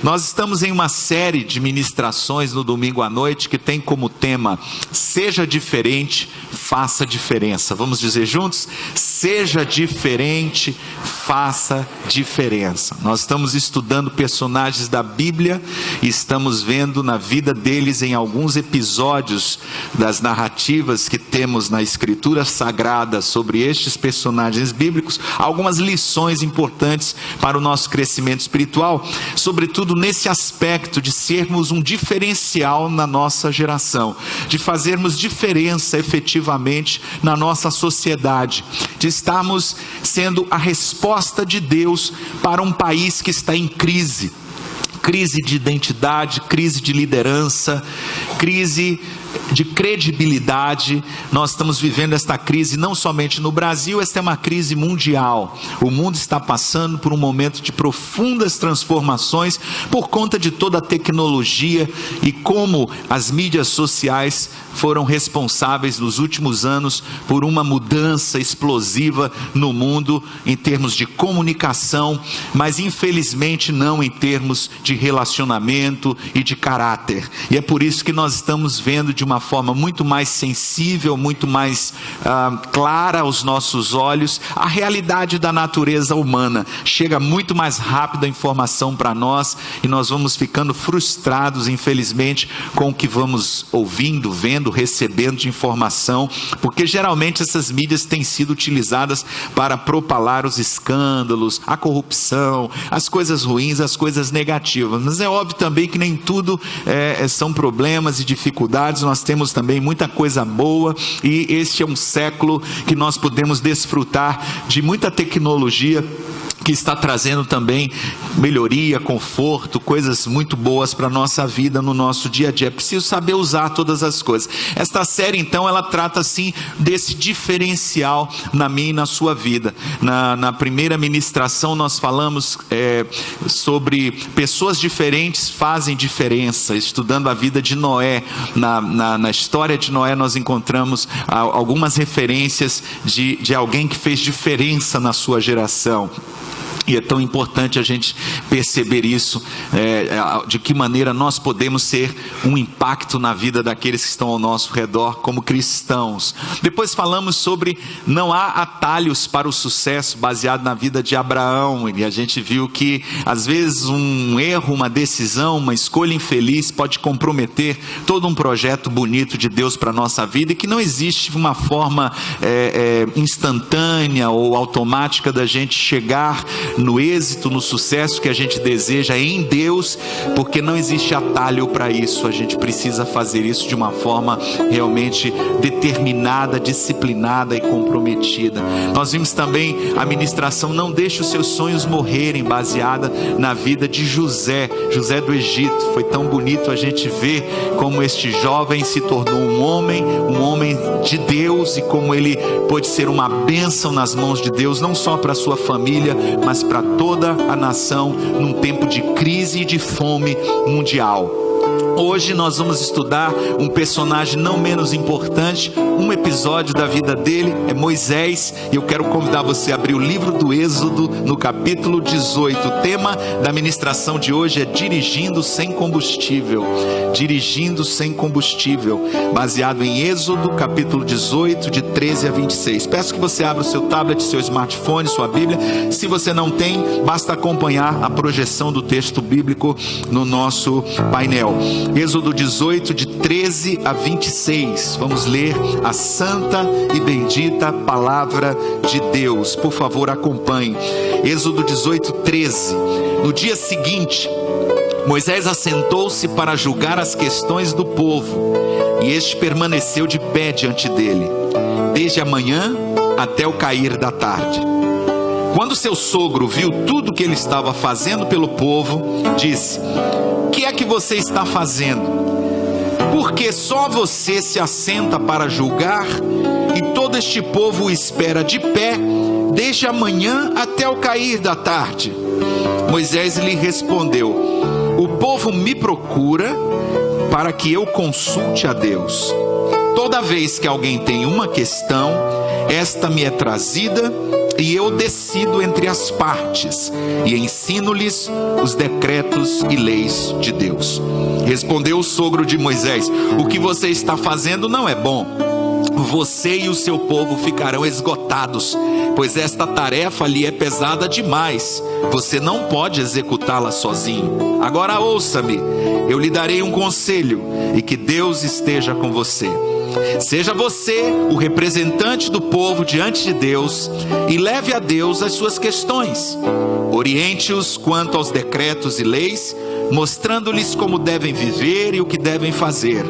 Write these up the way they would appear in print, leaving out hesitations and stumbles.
Nós estamos em uma série de ministrações no domingo à noite que tem como tema: seja diferente, faça diferença. Vamos dizer juntos? Seja diferente, faça diferença. Nós estamos estudando personagens da Bíblia e estamos vendo na vida deles, em alguns episódios das narrativas que temos na Escritura Sagrada sobre estes personagens bíblicos, algumas lições importantes para o nosso crescimento espiritual, sobretudo nesse aspecto de sermos um diferencial na nossa geração, de fazermos diferença efetivamente na nossa sociedade, de estarmos sendo a resposta de Deus para um país que está em crise de identidade, crise de liderança, crise de credibilidade. Nós estamos vivendo esta crise não somente no Brasil, esta é uma crise mundial. O mundo está passando por um momento de profundas transformações por conta de toda a tecnologia e como as mídias sociais foram responsáveis nos últimos anos por uma mudança explosiva no mundo em termos de comunicação, mas infelizmente não em termos de relacionamento e de caráter. E é por isso que nós estamos vendo de uma forma muito mais sensível, muito mais clara aos nossos olhos, a realidade da natureza humana. Chega muito mais rápido a informação para nós e nós vamos ficando frustrados, infelizmente, com o que vamos ouvindo, vendo, recebendo de informação, porque geralmente essas mídias têm sido utilizadas para propalar os escândalos, a corrupção, as coisas ruins, as coisas negativas. Mas é óbvio também que nem tudo são problemas e dificuldades. Nós temos também muita coisa boa, e este é um século que nós podemos desfrutar de muita tecnologia que está trazendo também melhoria, conforto, coisas muito boas para a nossa vida, no nosso dia a dia. É preciso saber usar todas as coisas. Esta série, então, ela trata assim desse diferencial na minha e na sua vida. Na primeira ministração nós falamos sobre pessoas diferentes fazem diferença, estudando a vida de Noé. Na história de Noé nós encontramos algumas referências de alguém que fez diferença na sua geração. E é tão importante a gente perceber isso, de que maneira nós podemos ser um impacto na vida daqueles que estão ao nosso redor como cristãos. Depois falamos sobre não há atalhos para o sucesso, baseado na vida de Abraão. E a gente viu que às vezes um erro, uma decisão, uma escolha infeliz pode comprometer todo um projeto bonito de Deus para a nossa vida, e que não existe uma forma instantânea ou automática da gente chegar no êxito, no sucesso que a gente deseja em Deus, porque não existe atalho para isso. A gente precisa fazer isso de uma forma realmente determinada, disciplinada e comprometida. Nós vimos também a ministração Não Deixe os Seus Sonhos Morrerem, baseada na vida de José do Egito. Foi tão bonito a gente ver como este jovem se tornou um homem de Deus, e como ele pôde ser uma bênção nas mãos de Deus, não só para a sua família, mas para toda a nação, num tempo de crise e de fome mundial. Hoje nós vamos estudar um personagem não menos importante, um episódio da vida dele, é Moisés, e eu quero convidar você a abrir o livro do Êxodo, no capítulo 18. O tema da ministração de hoje é Dirigindo sem Combustível. Dirigindo sem combustível, baseado em Êxodo, capítulo 18, de 13 a 26. Peço que você abra o seu tablet, seu smartphone, sua Bíblia. Se você não tem, basta acompanhar a projeção do texto bíblico no nosso painel. Êxodo 18, de 13 a 26. Vamos ler a santa e bendita palavra de Deus. Por favor, acompanhe. Êxodo 18, 13. No dia seguinte, Moisés assentou-se para julgar as questões do povo, e este permaneceu de pé diante dele, desde a manhã até o cair da tarde. Quando seu sogro viu tudo que ele estava fazendo pelo povo, disse: "O que é que você está fazendo? Porque só você se assenta para julgar, e todo este povo o espera de pé, desde a manhã até o cair da tarde?" Moisés lhe respondeu: "O povo me procura para que eu consulte a Deus. Toda vez que alguém tem uma questão, esta me é trazida e eu decido entre as partes e ensino-lhes os decretos e leis de Deus. Respondeu o sogro de Moisés: o que você está fazendo não é bom. Você e o seu povo ficarão esgotados, pois esta tarefa lhe é pesada demais. Você não pode executá-la sozinho. Agora ouça-me, eu lhe darei um conselho, e que Deus esteja com você. Seja você o representante do povo diante de Deus e leve a Deus as suas questões. Oriente-os quanto aos decretos e leis, mostrando-lhes como devem viver e o que devem fazer.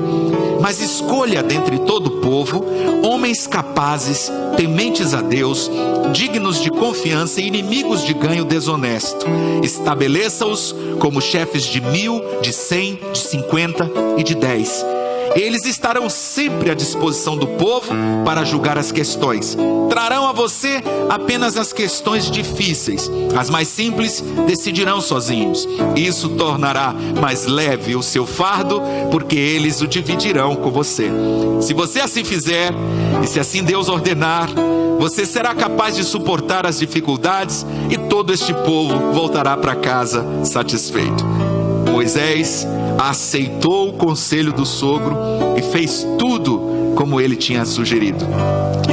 Mas escolha dentre todo o povo homens capazes, tementes a Deus, dignos de confiança e inimigos de ganho desonesto. Estabeleça-os como chefes de 1.000, de 100, de 50 e de 10. Eles estarão sempre à disposição do povo para julgar as questões. Trarão a você apenas as questões difíceis. As mais simples decidirão sozinhos. Isso tornará mais leve o seu fardo, porque eles o dividirão com você. Se você assim fizer, e se assim Deus ordenar, você será capaz de suportar as dificuldades e todo este povo voltará para casa satisfeito. Moisés aceitou o conselho do sogro e fez tudo como ele tinha sugerido.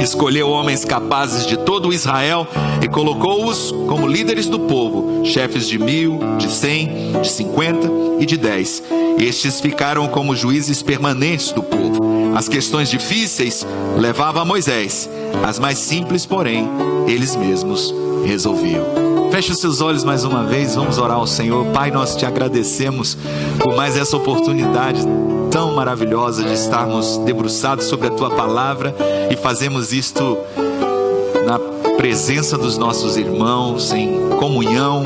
Escolheu homens capazes de todo Israel e colocou-os como líderes do povo, chefes de 1.000, de 100, de 50 e de 10. Estes ficaram como juízes permanentes do povo. As questões difíceis levava a Moisés, as mais simples, porém, eles mesmos resolviam. Feche os seus olhos mais uma vez, vamos orar ao Senhor. Pai, nós te agradecemos por mais essa oportunidade tão maravilhosa de estarmos debruçados sobre a tua palavra e fazemos isto na presença dos nossos irmãos, em comunhão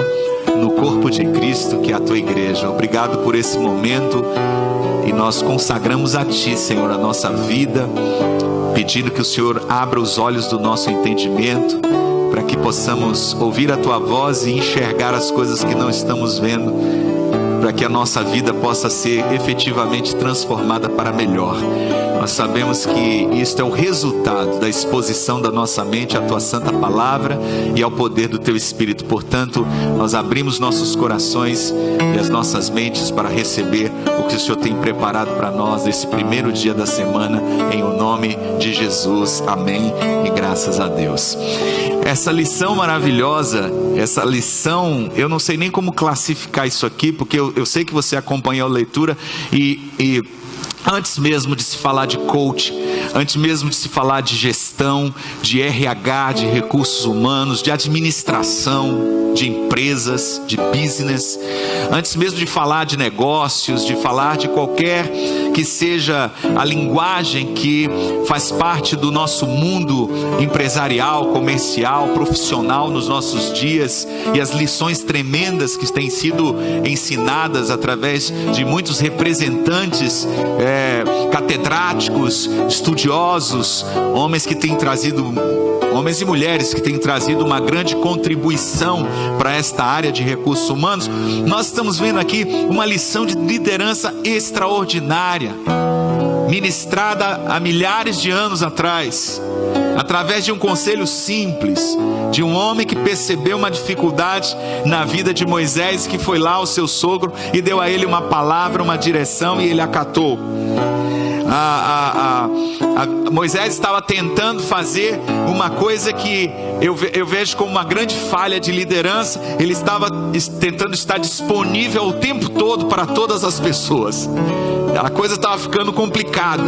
no corpo de Cristo, que é a tua igreja. Obrigado por esse momento e nós consagramos a ti, Senhor, a nossa vida, pedindo que o Senhor abra os olhos do nosso entendimento, para que possamos ouvir a tua voz e enxergar as coisas que não estamos vendo, para que a nossa vida possa ser efetivamente transformada para melhor. Nós sabemos que isto é o resultado da exposição da nossa mente à tua santa palavra e ao poder do teu Espírito. Portanto, nós abrimos nossos corações e as nossas mentes para receber o que o Senhor tem preparado para nós nesse primeiro dia da semana, em o nome de Jesus. Amém e graças a Deus. Essa lição maravilhosa, essa lição, eu não sei nem como classificar isso aqui, porque eu sei que você acompanhou a leitura e antes mesmo de se falar de coach, antes mesmo de se falar de gestão, de RH, de recursos humanos, de administração, de empresas, de business, antes mesmo de falar de negócios, de falar de qualquer que seja a linguagem que faz parte do nosso mundo empresarial, comercial, profissional nos nossos dias, e as lições tremendas que têm sido ensinadas através de muitos representantes catedráticos, estudiosos, homens e mulheres que têm trazido uma grande contribuição para esta área de recursos humanos. Nós estamos vendo aqui uma lição de liderança extraordinária, ministrada há milhares de anos atrás, através de um conselho simples, de um homem que percebeu uma dificuldade na vida de Moisés, que foi lá ao seu sogro e deu a ele uma palavra, uma direção, e ele acatou. Moisés estava tentando fazer uma coisa que eu vejo como uma grande falha de liderança. Ele estava tentando estar disponível o tempo todo para todas as pessoas. A coisa estava ficando complicada.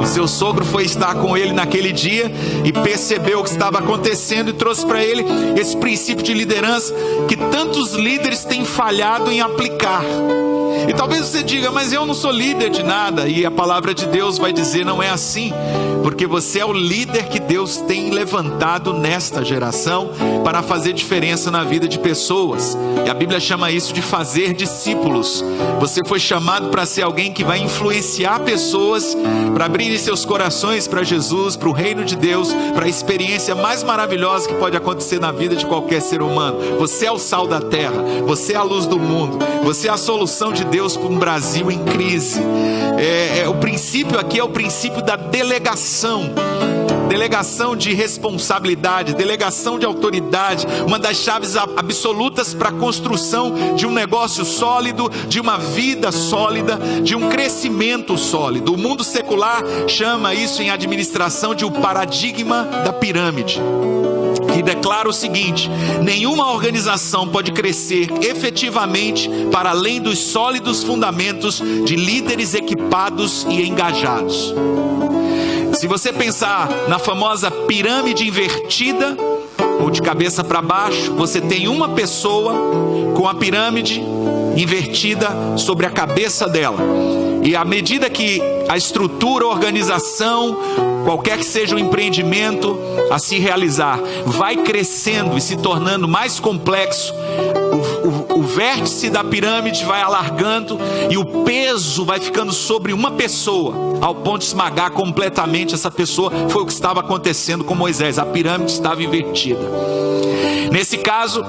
O seu sogro foi estar com ele naquele dia e percebeu o que estava acontecendo e trouxe para ele esse princípio de liderança que tantos líderes têm falhado em aplicar. E talvez você diga, mas eu não sou líder de nada. E a palavra de Deus vai dizer, não é assim, porque você é o líder que Deus tem levantado nesta geração para fazer diferença na vida de pessoas. E a Bíblia chama isso de fazer discípulos. Você foi chamado para ser alguém que vai influenciar pessoas, para abrirem seus corações para Jesus, para o reino de Deus, para a experiência mais maravilhosa que pode acontecer na vida de qualquer ser humano. Você é o sal da terra, você é a luz do mundo, você é a solução de Deus para um Brasil em crise. O princípio aqui é o princípio da delegação. delegação de responsabilidade, delegação de autoridade, uma das chaves absolutas para a construção de um negócio sólido, de uma vida sólida, de um crescimento sólido. O mundo secular chama isso em administração de o paradigma da pirâmide, que declara o seguinte: nenhuma organização pode crescer efetivamente para além dos sólidos fundamentos de líderes equipados e engajados. Se você pensar na famosa pirâmide invertida, ou de cabeça para baixo, você tem uma pessoa com a pirâmide invertida sobre a cabeça dela. E à medida que a estrutura, a organização, qualquer que seja o empreendimento a se realizar, vai crescendo e se tornando mais complexo, o vértice da pirâmide vai alargando e o peso vai ficando sobre uma pessoa, ao ponto de esmagar completamente essa pessoa. Foi o que estava acontecendo com Moisés, a pirâmide estava invertida. Nesse caso,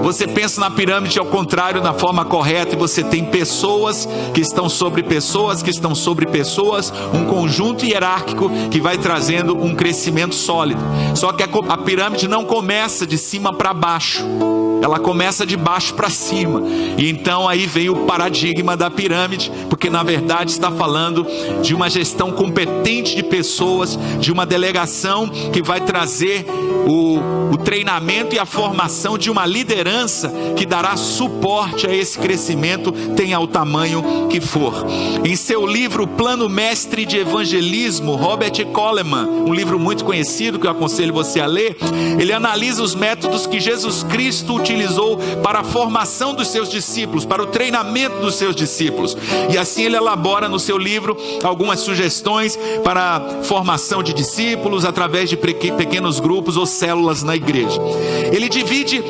você pensa na pirâmide ao contrário, na forma correta, e você tem pessoas que estão sobre pessoas, que estão sobre pessoas, um conjunto hierárquico que vai trazendo um crescimento sólido. Só que a pirâmide não começa de cima para baixo, ela começa de baixo para cima. E então aí vem o paradigma da pirâmide, porque na verdade está falando de uma gestão competente de pessoas, de uma delegação que vai trazer o treinamento e a formação de uma liderança que dará suporte a esse crescimento, tenha o tamanho que for. Em seu livro Plano Mestre de Evangelismo, Robert Coleman, um livro muito conhecido que eu aconselho você a ler, ele analisa os métodos que Jesus Cristo utilizou para a formação dos seus discípulos, para o treinamento dos seus discípulos. E assim ele elabora no seu livro algumas sugestões para a formação de discípulos através de pequenos grupos ou células na igreja. Ele divide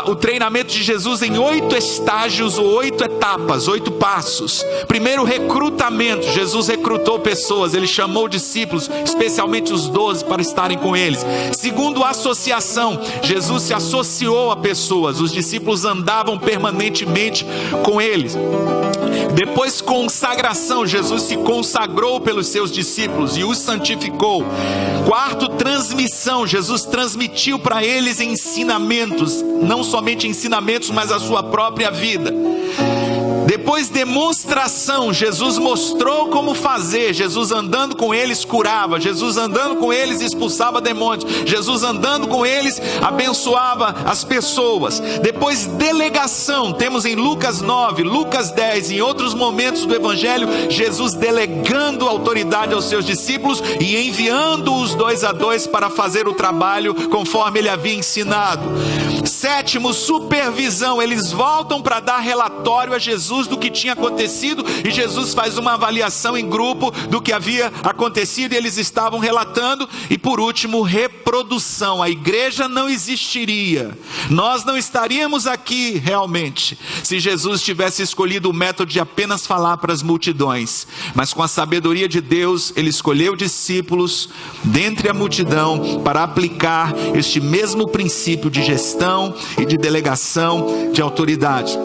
o treinamento de Jesus em 8 estágios ou 8 etapas, 8 passos. Primeiro, recrutamento. Jesus recrutou pessoas, ele chamou discípulos, especialmente os 12, para estarem com eles. Segundo, associação. Jesus se associou a pessoas, os discípulos andavam permanentemente com eles. Depois, consagração. Jesus se consagrou pelos seus discípulos e os santificou. Quarto, transmissão. Jesus transmitiu para eles ensinamentos, não somente ensinamentos, mas a sua própria vida. Depois, demonstração. Jesus mostrou como fazer. Jesus andando com eles curava, Jesus andando com eles expulsava demônios, Jesus andando com eles abençoava as pessoas. Depois, delegação. Temos em Lucas 9, Lucas 10, em outros momentos do Evangelho, Jesus delegando autoridade aos seus discípulos e enviando-os 2 a 2 para fazer o trabalho conforme ele havia ensinado. Sétimo, supervisão. Eles voltam para dar relatório a Jesus do que tinha acontecido, e Jesus faz uma avaliação em grupo do que havia acontecido e eles estavam relatando. E por último, reprodução. A igreja não existiria, nós não estaríamos aqui realmente se Jesus tivesse escolhido o método de apenas falar para as multidões, mas com a sabedoria de Deus ele escolheu discípulos dentre a multidão para aplicar este mesmo princípio de gestão e de delegação de autoridade.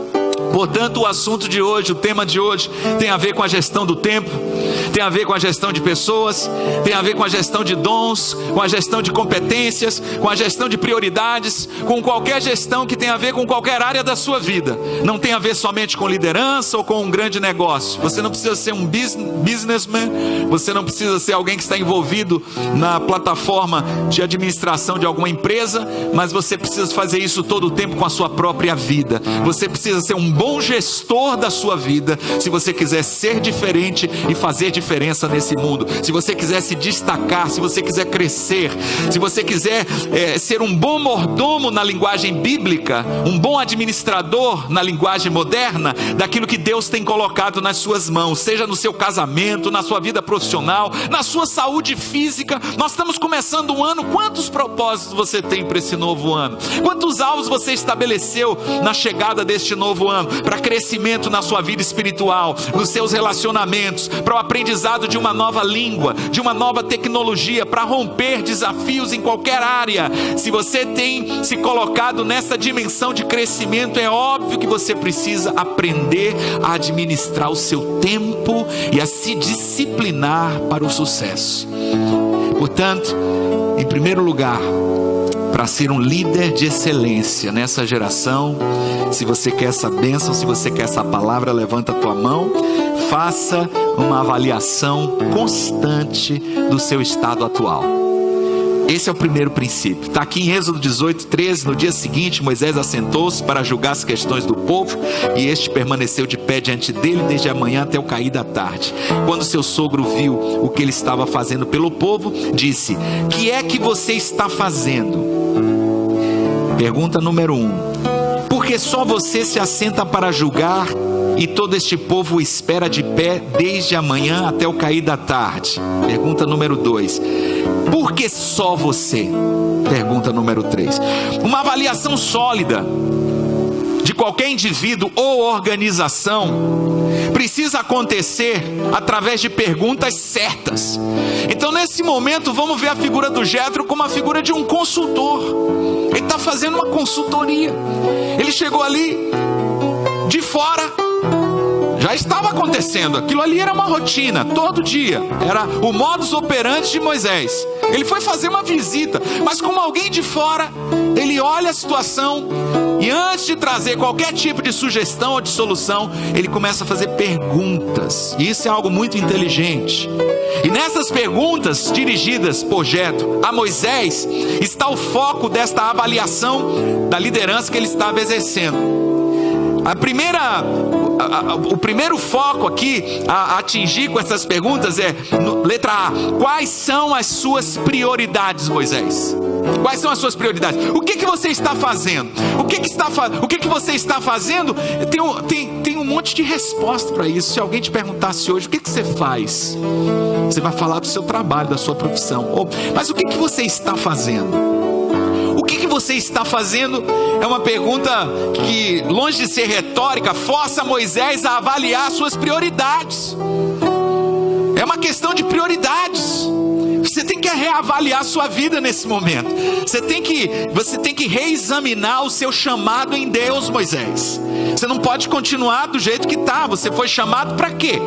Portanto, o assunto de hoje, o tema de hoje, tem a ver com a gestão do tempo, tem a ver com a gestão de pessoas, tem a ver com a gestão de dons, com a gestão de competências, com a gestão de prioridades, com qualquer gestão que tenha a ver com qualquer área da sua vida. Não tem a ver somente com liderança ou com um grande negócio. Você não precisa ser um businessman, você não precisa ser alguém que está envolvido na plataforma de administração de alguma empresa, mas você precisa fazer isso todo o tempo com a sua própria vida. Você precisa ser um bom gestor da sua vida, se você quiser ser diferente e fazer diferença nesse mundo. Se você quiser se destacar, se você quiser crescer, se você quiser ser um bom mordomo na linguagem bíblica, um bom administrador na linguagem moderna, daquilo que Deus tem colocado nas suas mãos, seja no seu casamento, na sua vida profissional, na sua saúde física. Nós estamos começando um ano. Quantos propósitos você tem para esse novo ano? Quantos alvos você estabeleceu na chegada deste novo ano? Para crescimento na sua vida espiritual, nos seus relacionamentos, para o aprendizado de uma nova língua, de uma nova tecnologia, para romper desafios em qualquer área. Se você tem se colocado nessa dimensão de crescimento, é óbvio que você precisa aprender a administrar o seu tempo e a se disciplinar para o sucesso. Portanto, em primeiro lugar, para ser um líder de excelência nessa geração, se você quer essa bênção, se você quer essa palavra, levanta a tua mão, faça uma avaliação constante do seu estado atual. Esse é o primeiro princípio. Está aqui em Êxodo 18:13. No dia seguinte, Moisés assentou-se para julgar as questões do povo, e este permaneceu de pé diante dele desde a manhã até o cair da tarde. Quando seu sogro viu o que ele estava fazendo pelo povo, disse: que é que você está fazendo? Pergunta número 1: porque só você se assenta para julgar e todo este povo o espera de pé desde a manhã até o cair da tarde? Pergunta número 2: por que só você? Pergunta número 3. Uma avaliação sólida de qualquer indivíduo ou organização precisa acontecer através de perguntas certas. Então, nesse momento, vamos ver a figura do Jétro como a figura de um consultor. Ele está fazendo uma consultoria. Ele chegou ali de fora, já estava acontecendo, aquilo ali era uma rotina, todo dia, era o modus operandi de Moisés. Ele foi fazer uma visita, mas como alguém de fora, ele olha a situação e antes de trazer qualquer tipo de sugestão ou de solução, ele começa a fazer perguntas, e isso é algo muito inteligente. E nessas perguntas dirigidas por Jétro a Moisés, está o foco desta avaliação da liderança que ele estava exercendo. O primeiro foco aqui a atingir com essas perguntas é, letra A: quais são as suas prioridades, Moisés? Quais são as suas prioridades? O que você está fazendo? O que você está fazendo? Tem um monte de resposta para isso. Se alguém te perguntasse hoje, o que você faz? Você vai falar do seu trabalho, da sua profissão. Mas o que você está fazendo? O que você está fazendo é uma pergunta que, longe de ser retórica, força Moisés a avaliar suas prioridades. É uma questão de prioridades. Você tem que reavaliar a sua vida nesse momento. Você tem que reexaminar o seu chamado em Deus, Moisés. Você não pode continuar do jeito que está. Você foi chamado para quê?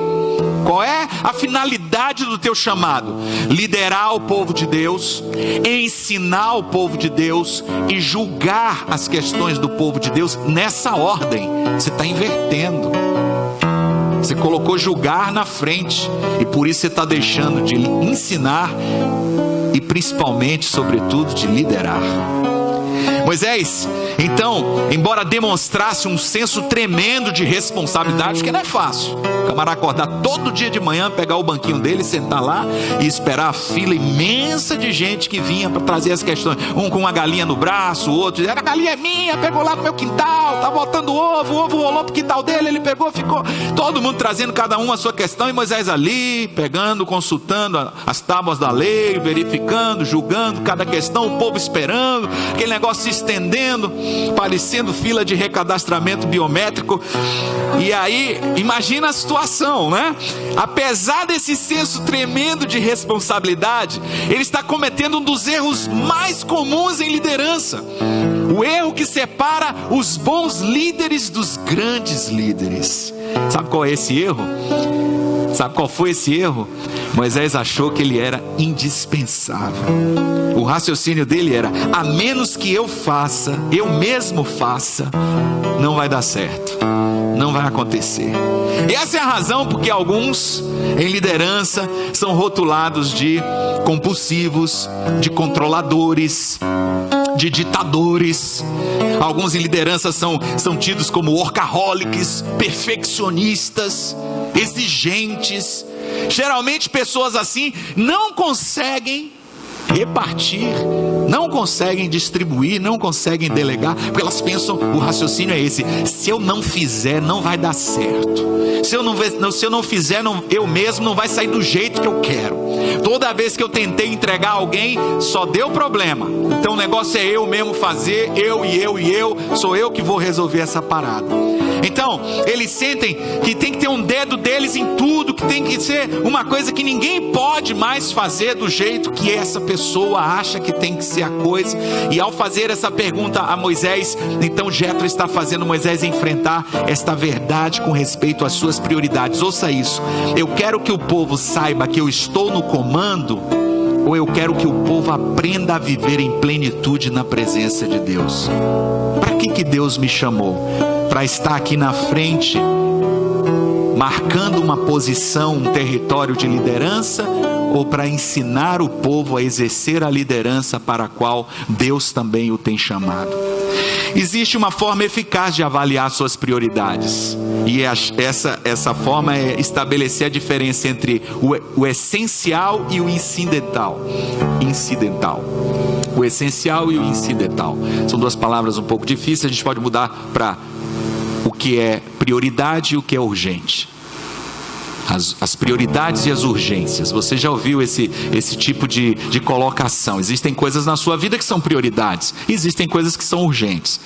Qual é a finalidade do teu chamado? Liderar o povo de Deus, ensinar o povo de Deus e julgar as questões do povo de Deus nessa ordem. Você está invertendo. Você colocou julgar na frente, e por isso você está deixando de ensinar e principalmente, sobretudo, de liderar. Moisés, então, embora demonstrasse um senso tremendo de responsabilidade, que não é fácil, o camarada acordar todo dia de manhã, pegar o banquinho dele, sentar lá e esperar a fila imensa de gente que vinha para trazer as questões, um com uma galinha no braço, o outro dizendo: a galinha é minha, pegou lá no meu quintal, tá botando ovo, o ovo rolou pro quintal dele, ele pegou, ficou, todo mundo trazendo cada um a sua questão, e Moisés ali, pegando, consultando as tábuas da lei, verificando, julgando cada questão, o povo esperando, aquele negócio se estendendo, parecendo fila de recadastramento biométrico. E aí, imagina a situação, né? Apesar desse senso tremendo de responsabilidade, ele está cometendo um dos erros mais comuns em liderança. O erro que separa os bons líderes dos grandes líderes. Sabe qual é esse erro? Sabe qual foi esse erro? Moisés achou que ele era indispensável. O raciocínio dele era: a menos que eu mesmo faça, não vai dar certo, não vai acontecer. E essa é a razão porque alguns em liderança são rotulados de compulsivos, de controladores, de ditadores. Alguns em liderança são tidos como workaholics, perfeccionistas, exigentes. Geralmente pessoas assim não conseguem repartir, não conseguem distribuir, não conseguem delegar, porque elas pensam, o raciocínio é esse: se eu não fizer, não vai dar certo. Se eu não fizer, eu mesmo não vai sair do jeito que eu quero. Toda vez que eu tentei entregar a alguém, só deu problema. Então o negócio é eu mesmo fazer, eu, sou eu que vou resolver essa parada. Então, eles sentem que tem que ter um dedo deles em tudo, que tem que ser uma coisa que ninguém pode mais fazer do jeito que essa pessoa acha que tem que ser a coisa. E ao fazer essa pergunta a Moisés, então Jetro está fazendo Moisés enfrentar esta verdade com respeito às suas prioridades. Ouça isso: eu quero que o povo saiba que eu estou no comando, ou eu quero que o povo aprenda a viver em plenitude na presença de Deus? Para que Deus me chamou? Para estar aqui na frente, marcando uma posição, um território de liderança, ou para ensinar o povo a exercer a liderança para a qual Deus também o tem chamado? Existe uma forma eficaz de avaliar suas prioridades, e essa forma é estabelecer a diferença entre o essencial e o incidental. O essencial e o incidental são duas palavras um pouco difíceis. A gente pode mudar para o que é prioridade e o que é urgente. As prioridades e as urgências. Você já ouviu esse tipo de colocação? Existem coisas na sua vida que são prioridades, existem coisas que são urgentes,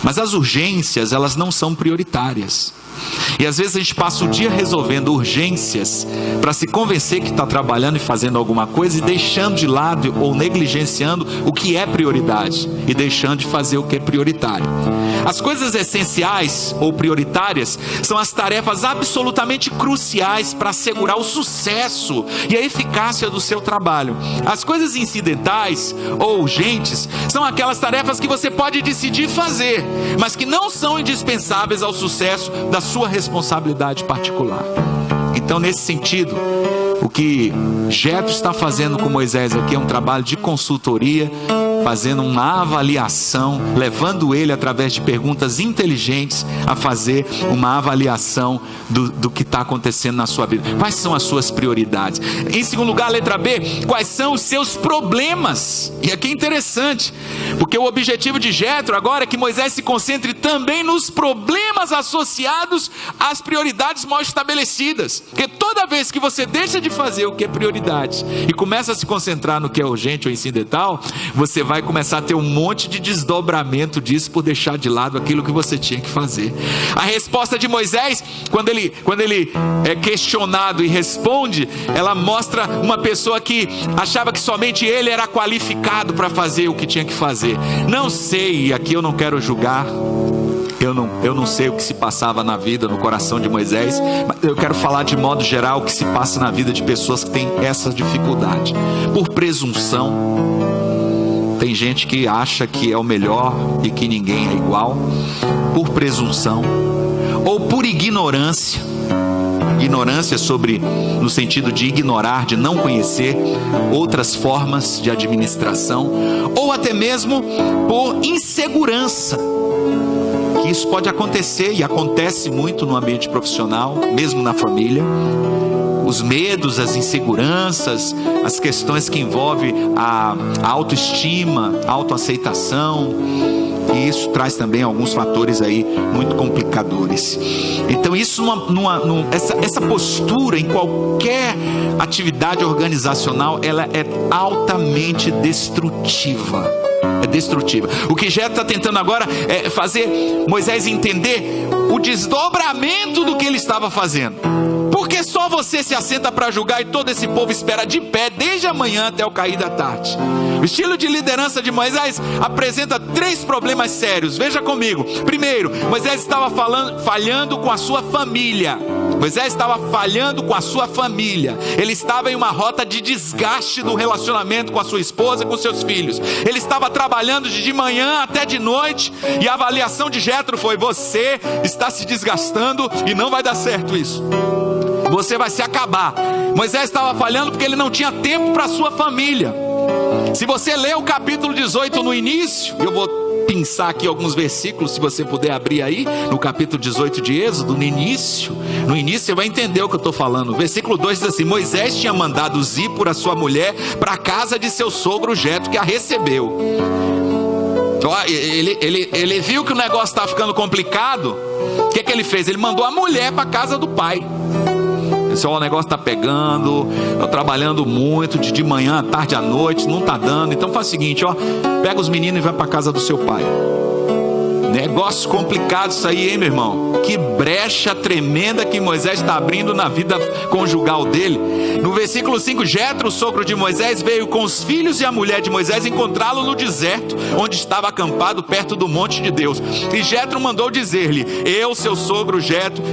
mas as urgências, elas não são prioritárias. E às vezes a gente passa o dia resolvendo urgências para se convencer que está trabalhando e fazendo alguma coisa, e deixando de lado ou negligenciando o que é prioridade, e deixando de fazer o que é prioritário. As coisas essenciais ou prioritárias são as tarefas absolutamente cruciais para assegurar o sucesso e a eficácia do seu trabalho. As coisas incidentais ou urgentes são aquelas tarefas que você pode decidir fazer, mas que não são indispensáveis ao sucesso da sua responsabilidade particular. Então, nesse sentido, o que Jetro está fazendo com Moisés aqui é um trabalho de consultoria, fazendo uma avaliação, levando ele, através de perguntas inteligentes, a fazer uma avaliação do que está acontecendo na sua vida. Quais são as suas prioridades? Em segundo lugar, letra B, quais são os seus problemas? E aqui é interessante, porque o objetivo de Jetro agora é que Moisés se concentre também nos problemas associados às prioridades mal estabelecidas. Porque toda vez que você deixa de fazer o que é prioridade e começa a se concentrar no que é urgente ou incidental, você vai começar a ter um monte de desdobramento disso por deixar de lado aquilo que você tinha que fazer. A resposta de Moisés, quando ele é questionado e responde, ela mostra uma pessoa que achava que somente ele era qualificado para fazer o que tinha que fazer. Não sei, e aqui eu não quero julgar, eu não sei o que se passava na vida, no coração de Moisés, mas eu quero falar de modo geral o que se passa na vida de pessoas que têm essa dificuldade. Por presunção, tem gente que acha que é o melhor e que ninguém é igual. Por presunção, ou por ignorância. Ignorância no sentido de ignorar, de não conhecer outras formas de administração, ou até mesmo por insegurança. Que isso pode acontecer, e acontece muito no ambiente profissional, mesmo na família. Os medos, as inseguranças, as questões que envolvem a autoestima, a autoaceitação, e isso traz também alguns fatores aí muito complicadores. Então isso essa postura em qualquer atividade organizacional, ela é altamente destrutiva. É destrutiva. O que Jetro está tentando agora é fazer Moisés entender o desdobramento do que ele estava fazendo. Porque só você se assenta para julgar e todo esse povo espera de pé desde a manhã até o cair da tarde? O estilo de liderança de Moisés apresenta 3 problemas sérios. Veja comigo. Primeiro, Moisés estava falhando com a sua família. Moisés estava falhando com a sua família. Ele estava em uma rota de desgaste do relacionamento com a sua esposa, com seus filhos. Ele estava trabalhando de manhã até de noite, e a avaliação de Jetro foi: você está se desgastando e não vai dar certo isso. Você vai se acabar. Moisés estava falhando porque ele não tinha tempo para a sua família. Se você ler o capítulo 18 no início, eu vou pensar aqui alguns versículos, se você puder abrir aí, no capítulo 18 de Êxodo, no início você vai entender o que eu estou falando. Versículo 2 diz assim: Moisés tinha mandado Zípora, sua mulher, para a casa de seu sogro Jetro, que a recebeu. Ele viu que o negócio estava ficando complicado. O que ele fez? Ele mandou a mulher para a casa do pai. O negócio está pegando, estou trabalhando muito, de manhã, à tarde, à noite, não está dando. Então faz o seguinte, pega os meninos e vai para a casa do seu pai. Negócio complicado isso aí, hein, meu irmão? Que brecha tremenda que Moisés está abrindo na vida conjugal dele. No versículo 5, Jetro, o sogro de Moisés, veio com os filhos e a mulher de Moisés encontrá-lo no deserto, onde estava acampado perto do monte de Deus. E Jetro mandou dizer-lhe: eu, seu sogro Jetro,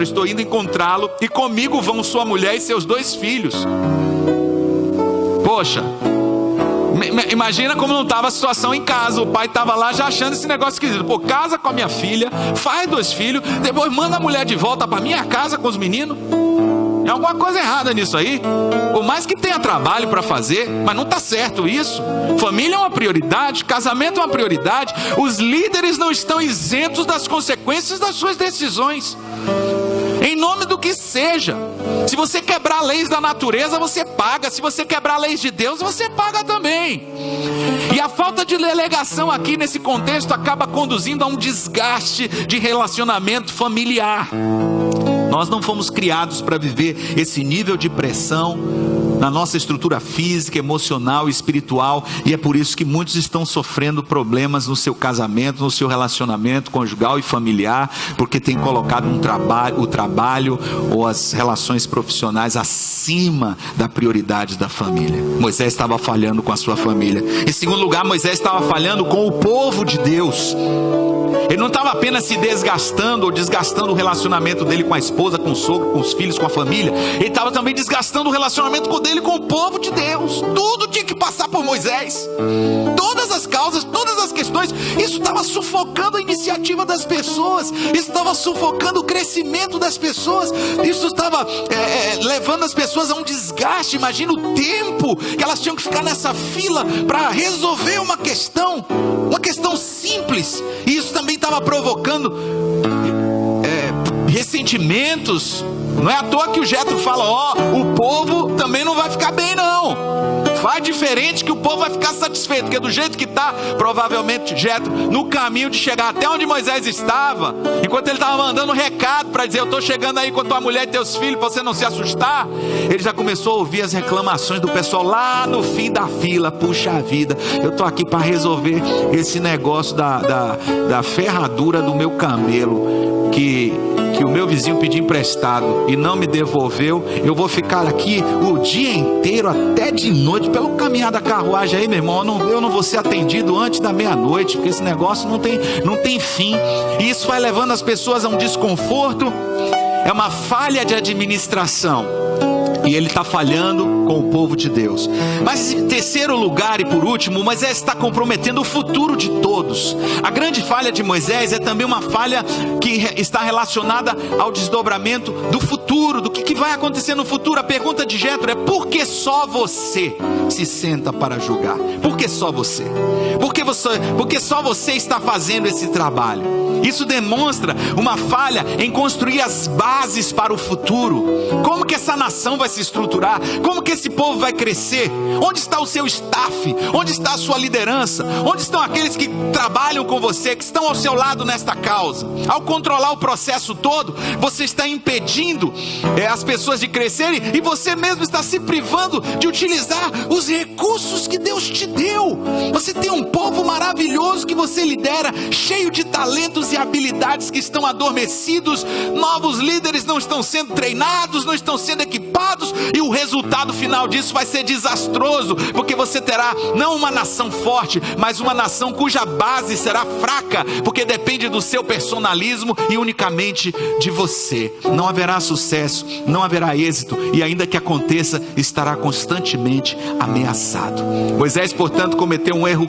estou indo encontrá-lo, e comigo vão sua mulher e seus 2 filhos. Poxa, imagina como não estava a situação em casa. O pai estava lá já achando esse negócio esquisito. Pô, casa com a minha filha, faz 2 filhos, depois manda a mulher de volta para minha casa com os meninos. É alguma coisa errada nisso aí. Por mais que tenha trabalho para fazer, mas não está certo isso. Família é uma prioridade, casamento é uma prioridade. Os líderes não estão isentos das consequências das suas decisões, em nome do que seja. Se você quebrar leis da natureza, você paga. Se você quebrar leis de Deus, você paga também. E a falta de delegação aqui nesse contexto acaba conduzindo a um desgaste de relacionamento familiar. Nós não fomos criados para viver esse nível de pressão na nossa estrutura física, emocional e espiritual, e é por isso que muitos estão sofrendo problemas no seu casamento, no seu relacionamento conjugal e familiar, porque tem colocado o trabalho ou as relações profissionais acima da prioridade da família. Moisés estava falhando com a sua família. Em segundo lugar, Moisés estava falhando com o povo de Deus. Ele não estava apenas se desgastando ou desgastando o relacionamento dele com a esposa, com o sogro, com os filhos, com a família. Ele estava também desgastando o relacionamento dele com o povo de Deus. Tudo tinha que passar por Moisés. Todas as causas, todas as questões. Isso estava sufocando a iniciativa das pessoas. Isso estava sufocando o crescimento das pessoas. Isso estava levando as pessoas a um desgaste. Imagina o tempo que elas tinham que ficar nessa fila para resolver uma questão simples. E isso também estava provocando ressentimentos. Não é à toa que o Jetro fala: o povo também não vai ficar bem não. Faz diferente que o povo vai ficar satisfeito. Porque do jeito que está, provavelmente Jetro, no caminho de chegar até onde Moisés estava, enquanto ele estava mandando um recado para dizer: eu estou chegando aí com a tua mulher e teus filhos, para você não se assustar, ele já começou a ouvir as reclamações do pessoal lá no fim da fila. Puxa vida, eu estou aqui para resolver esse negócio da ferradura do meu camelo, que o meu vizinho pediu emprestado e não me devolveu. Eu vou ficar aqui o dia inteiro até de noite pelo caminhar da carruagem aí, meu irmão. Eu não vou ser atendido antes da meia-noite, porque esse negócio não tem fim. E isso vai levando as pessoas a um desconforto. É uma falha de administração. E ele está falhando com o povo de Deus. Mas em terceiro lugar e por último, Moisés está comprometendo o futuro de todos. A grande falha de Moisés é também uma falha que está relacionada ao desdobramento do futuro, do que vai acontecer no futuro. A pergunta de Jetro é: por que só você se senta para julgar? Por que só você? Porque só você está fazendo esse trabalho. Isso demonstra uma falha em construir as bases para o futuro. Como que essa nação vai se estruturar? Como que esse povo vai crescer? Onde está o seu staff? Onde está a sua liderança? Onde estão aqueles que trabalham com você, que estão ao seu lado nesta causa? Ao controlar o processo todo, você está impedindo as pessoas de crescerem, e você mesmo está se privando de utilizar os recursos que Deus te deu. Você tem um povo maravilhoso que você lidera, cheio de talentos e habilidades que estão adormecidos. Novos líderes não estão sendo treinados, não estão sendo equipados, e o resultado final disso vai ser desastroso, porque você terá não uma nação forte, mas uma nação cuja base será fraca, porque depende do seu personalismo e unicamente de você. Não haverá sucesso, não haverá êxito, e ainda que aconteça, estará constantemente ameaçado. Moisés, portanto, cometeu um erro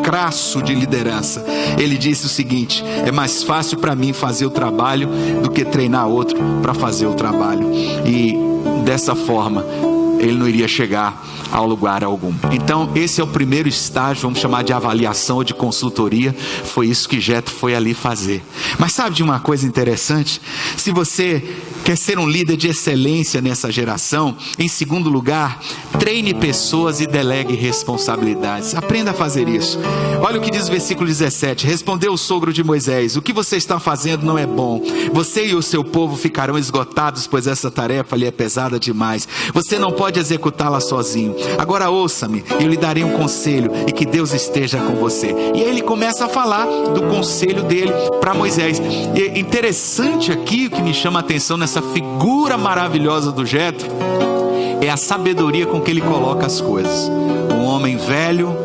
crasso de liderança. Ele disse o seguinte: é mais fácil para mim fazer o trabalho do que treinar outro para fazer o trabalho. E dessa forma ele não iria chegar ao lugar algum. Então esse é o primeiro estágio, vamos chamar de avaliação ou de consultoria. Foi isso que Jetro foi ali fazer. Mas sabe de uma coisa interessante? Se você Quer ser um líder de excelência nessa geração? Em segundo lugar, treine pessoas e delegue responsabilidades. Aprenda a fazer isso. Olha o que diz o versículo 17. Respondeu o sogro de Moisés: o que você está fazendo não é bom. Você e o seu povo ficarão esgotados, pois essa tarefa lhe é pesada demais. Você não pode executá-la sozinho. Agora ouça-me, eu lhe darei um conselho, e que Deus esteja com você. E aí ele começa a falar do conselho dele para Moisés. E interessante aqui, o que me chama a atenção nessa figura maravilhosa do Jetro, é a sabedoria com que ele coloca as coisas. Um homem velho,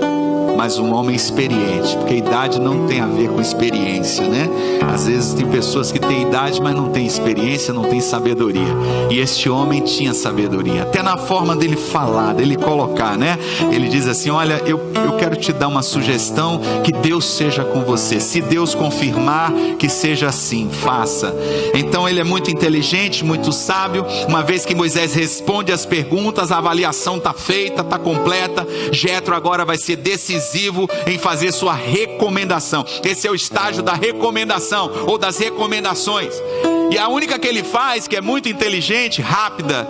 mas um homem experiente, porque a idade não tem a ver com experiência, né? Às vezes tem pessoas que têm idade, mas não têm experiência, não têm sabedoria. E este homem tinha sabedoria, até na forma dele falar, dele colocar, né? Ele diz assim: olha, eu quero te dar uma sugestão, que Deus seja com você. Se Deus confirmar, que seja assim, faça. Então ele é muito inteligente, muito sábio. Uma vez que Moisés responde as perguntas, a avaliação está feita, está completa. Jetro agora vai ser decisivo em fazer sua recomendação. Esse é o estágio da recomendação, ou das recomendações. E a única que ele faz, que é muito inteligente, rápida,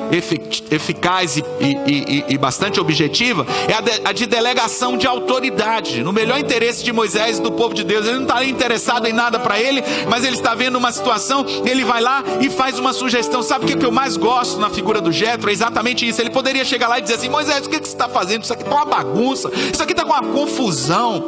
eficaz e bastante objetiva, é a de delegação de autoridade, no melhor interesse de Moisés e do povo de Deus. Ele não está interessado em nada para ele, mas ele está vendo uma situação, ele vai lá e faz uma sugestão. Sabe o que eu mais gosto na figura do Jetro? É exatamente isso. Ele poderia chegar lá e dizer assim: Moisés, o que você está fazendo? Isso aqui está uma bagunça, isso aqui está com uma confusão.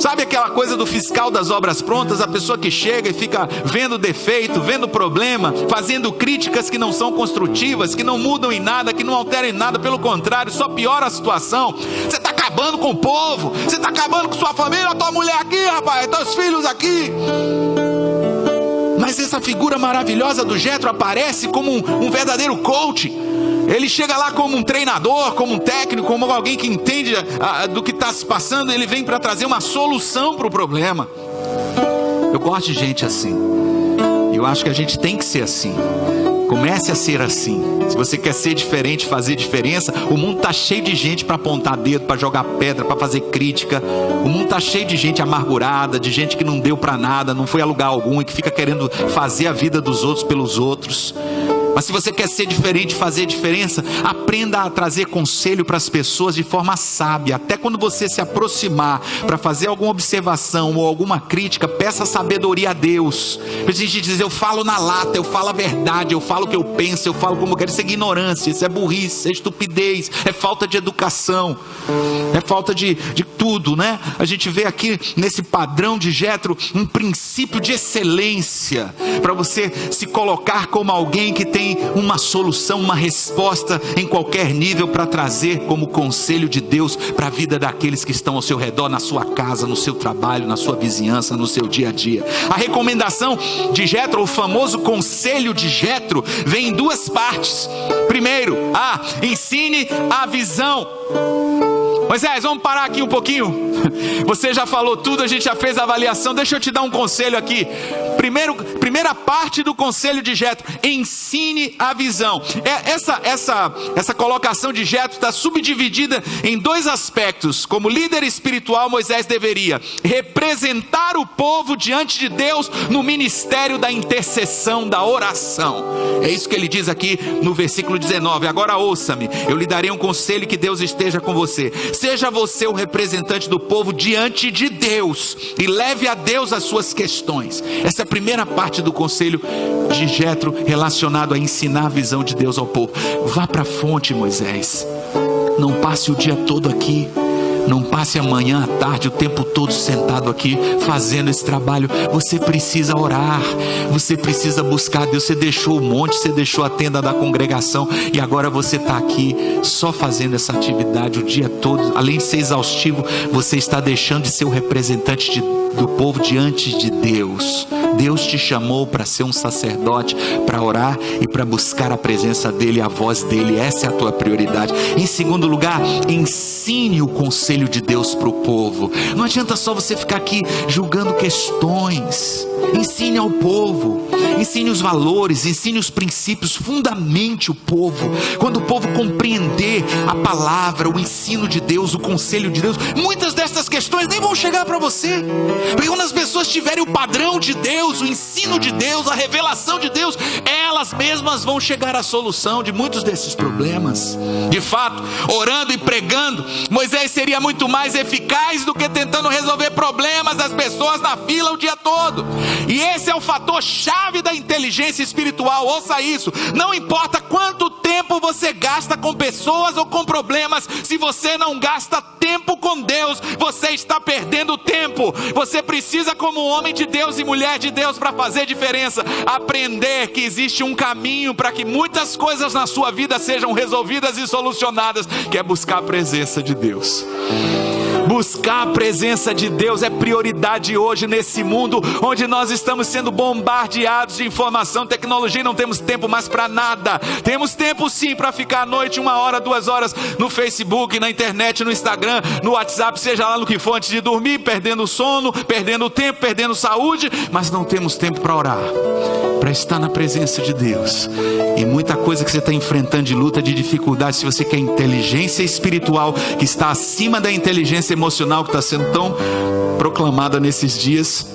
Sabe aquela coisa do fiscal das obras prontas? A pessoa que chega e fica vendo defeito, vendo problema, fazendo críticas que não são construtivas, que não mudam em nada, que não alteram em nada, pelo contrário, só piora a situação. Você está acabando com o povo, você está acabando com sua família, a tua mulher aqui, rapaz, teus filhos aqui. Mas essa figura maravilhosa do Jetro aparece como um verdadeiro coach. Ele chega lá como um treinador, como um técnico, como alguém que entende do que está se passando. Ele vem para trazer uma solução para o problema. Eu gosto de gente assim. Eu acho que a gente tem que ser assim. Comece a ser assim. Se você quer ser diferente, fazer diferença, o mundo está cheio de gente para apontar dedo, para jogar pedra, para fazer crítica. O mundo está cheio de gente amargurada, de gente que não deu para nada, não foi a lugar algum e que fica querendo fazer a vida dos outros pelos outros. Mas se você quer ser diferente, fazer diferença, aprenda a trazer conselho para as pessoas de forma sábia. Até quando você se aproximar para fazer alguma observação ou alguma crítica, peça sabedoria a Deus. A gente diz: eu falo na lata, eu falo a verdade, eu falo o que eu penso, eu falo como eu quero. Isso é ignorância, isso é burrice, isso é estupidez, é falta de educação, é falta de tudo, né? A gente vê aqui nesse padrão de Jetro um princípio de excelência, para você se colocar como alguém que tem uma solução, uma resposta em qualquer nível, para trazer como conselho de Deus para a vida daqueles que estão ao seu redor, na sua casa, no seu trabalho, na sua vizinhança, no seu dia a dia. A recomendação de Jetro, o famoso conselho de Jetro, vem em duas partes. Primeiro, ensine a visão. Moisés, vamos parar aqui um pouquinho. Você já falou tudo, a gente já fez a avaliação. Deixa eu te dar um conselho aqui. Primeira parte do conselho de Jetro: ensine a visão. Essa colocação de Jetro está subdividida em dois aspectos. Como líder espiritual, Moisés deveria representar o povo diante de Deus no ministério da intercessão, da oração. É isso que ele diz aqui no versículo 19. Agora ouça-me, eu lhe darei um conselho, que Deus esteja com você. Seja você o representante do povo diante de Deus e leve a Deus as suas questões. Essa é a primeira parte do conselho de Jetro, relacionado a ensinar a visão de Deus ao povo. Vá para a fonte, Moisés. Não passe o dia todo aqui. Não passe amanhã à tarde o tempo todo sentado aqui fazendo esse trabalho. Você precisa orar, você precisa buscar Deus. Você deixou o monte, você deixou a tenda da congregação e agora você está aqui só fazendo essa atividade o dia todo. Além de ser exaustivo, você está deixando de ser o representante do povo diante de Deus. Deus te chamou para ser um sacerdote, para orar e para buscar a presença dEle, a voz dEle. Essa é a tua prioridade. Em segundo lugar, ensine o conselho de Deus para o povo. Não adianta só você ficar aqui julgando questões. ensine ao povo, ensine os valores, ensine os princípios, fundamente o povo. Quando o povo compreender a palavra, o ensino de Deus, o conselho de Deus, muitas dessas questões nem vão chegar para você, porque quando as pessoas tiverem o padrão de Deus, o ensino de Deus, a revelação de Deus, elas mesmas vão chegar à solução de muitos desses problemas. De fato, orando e pregando, Moisés seria muito mais eficaz do que tentando resolver problemas das pessoas na fila o dia todo. E esse é o fator chave da inteligência espiritual. Ouça isso: não importa quanto tempo você gasta com pessoas ou com problemas, se você não gasta tempo com Deus, você está perdendo tempo. Você precisa, como homem de Deus e mulher de Deus, para fazer diferença, aprender que existe um caminho para que muitas coisas na sua vida sejam resolvidas e solucionadas, que é buscar a presença de Deus. Buscar a presença de Deus é prioridade hoje nesse mundo onde nós estamos sendo bombardeados de informação, tecnologia, e não temos tempo mais para nada. Temos tempo sim para ficar à noite 1 hora, 2 horas no Facebook, na internet, no Instagram, no WhatsApp, seja lá no que for, antes de dormir, perdendo sono, perdendo tempo, perdendo saúde, mas não temos tempo para orar, para estar na presença de Deus. E muita coisa que você está enfrentando de luta, de dificuldade, se você quer inteligência espiritual que está acima da inteligência emocional que está sendo tão proclamada nesses dias.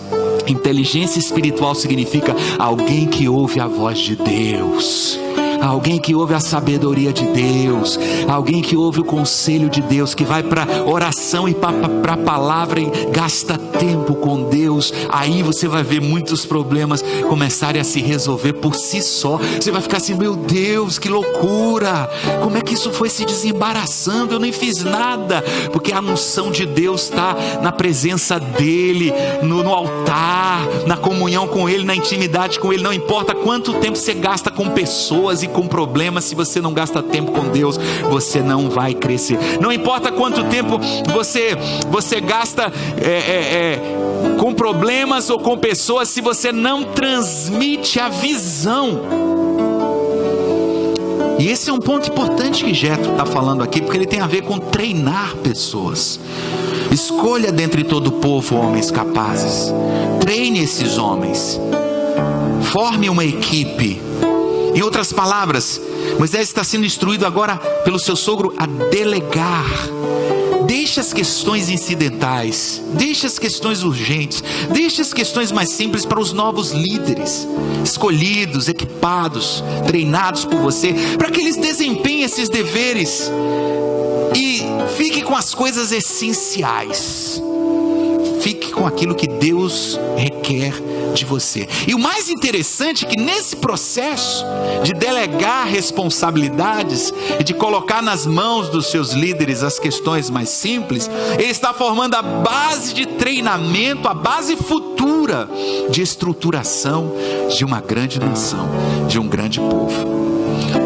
Inteligência espiritual significa alguém que ouve a voz de Deus, alguém que ouve a sabedoria de Deus, alguém que ouve o conselho de Deus, que vai para oração e para a palavra e gasta tempo com Deus. Aí você vai ver muitos problemas começarem a se resolver por si só. Você vai ficar assim: meu Deus, que loucura, como é que isso foi se desembaraçando, eu nem fiz nada. Porque a unção de Deus está na presença dEle, no altar, na comunhão com Ele, na intimidade com Ele. Não importa quanto tempo você gasta com pessoas e com problemas, se você não gasta tempo com Deus, você não vai crescer. Não importa quanto tempo você gasta com problemas ou com pessoas, se você não transmite a visão. E esse é um ponto importante que Jetro está falando aqui, porque ele tem a ver com treinar pessoas. Escolha dentre todo o povo homens capazes, treine esses homens, forme uma equipe. Em outras palavras, Moisés está sendo instruído agora pelo seu sogro a delegar. Deixe as questões incidentais, deixe as questões urgentes, deixe as questões mais simples para os novos líderes, escolhidos, equipados, treinados por você, para que eles desempenhem esses deveres e fique com as coisas essenciais. Fique com aquilo que Deus requer de você. E o mais interessante é que nesse processo de delegar responsabilidades e de colocar nas mãos dos seus líderes as questões mais simples, ele está formando a base de treinamento, a base futura de estruturação de uma grande nação, de um grande povo.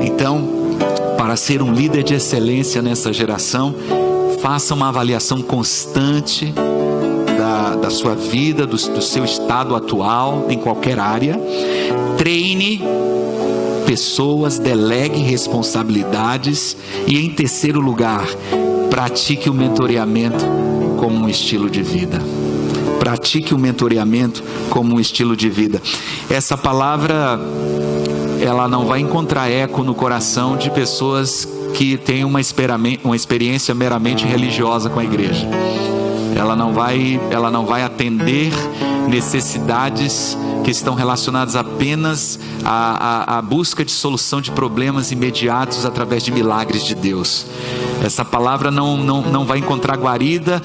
Então, para ser um líder de excelência nessa geração, faça uma avaliação constante da sua vida, do seu estado atual, em qualquer área. Treine pessoas, delegue responsabilidades e, em terceiro lugar, pratique o mentoreamento como um estilo de vida. Pratique o mentoreamento como um estilo de vida. Essa palavra, ela não vai encontrar eco no coração de pessoas que têm uma experiência meramente religiosa com a igreja. Ela não vai atender necessidades que estão relacionadas apenas à busca de solução de problemas imediatos através de milagres de Deus. Essa palavra não vai encontrar guarida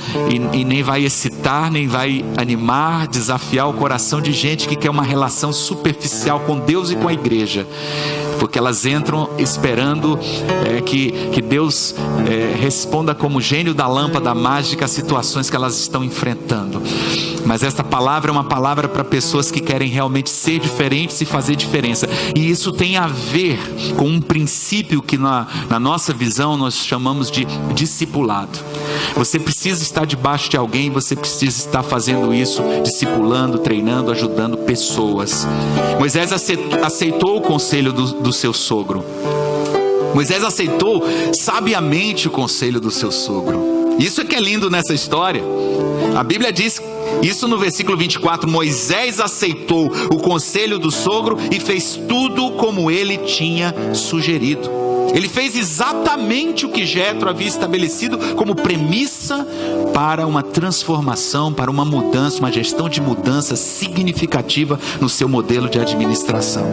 e nem vai excitar, nem vai animar, desafiar o coração de gente que quer uma relação superficial com Deus e com a igreja, porque elas entram esperando que Deus responda como gênio da lâmpada mágica às situações que elas estão enfrentando. Mas esta palavra é uma palavra para pessoas que querem realmente ser diferentes e fazer diferença. E isso tem a ver com um princípio que na nossa visão nós chamamos de discipulado. Você precisa estar debaixo de alguém, você precisa estar fazendo isso, discipulando, treinando, ajudando pessoas. Moisés aceitou o conselho do seu sogro. Moisés aceitou sabiamente o conselho do seu sogro. Isso é que é lindo nessa história. A Bíblia diz Isso no versículo 24, Moisés aceitou o conselho do sogro e fez tudo como ele tinha sugerido. Ele fez exatamente o que Jétro havia estabelecido como premissa para uma transformação, para uma mudança, uma gestão de mudança significativa no seu modelo de administração.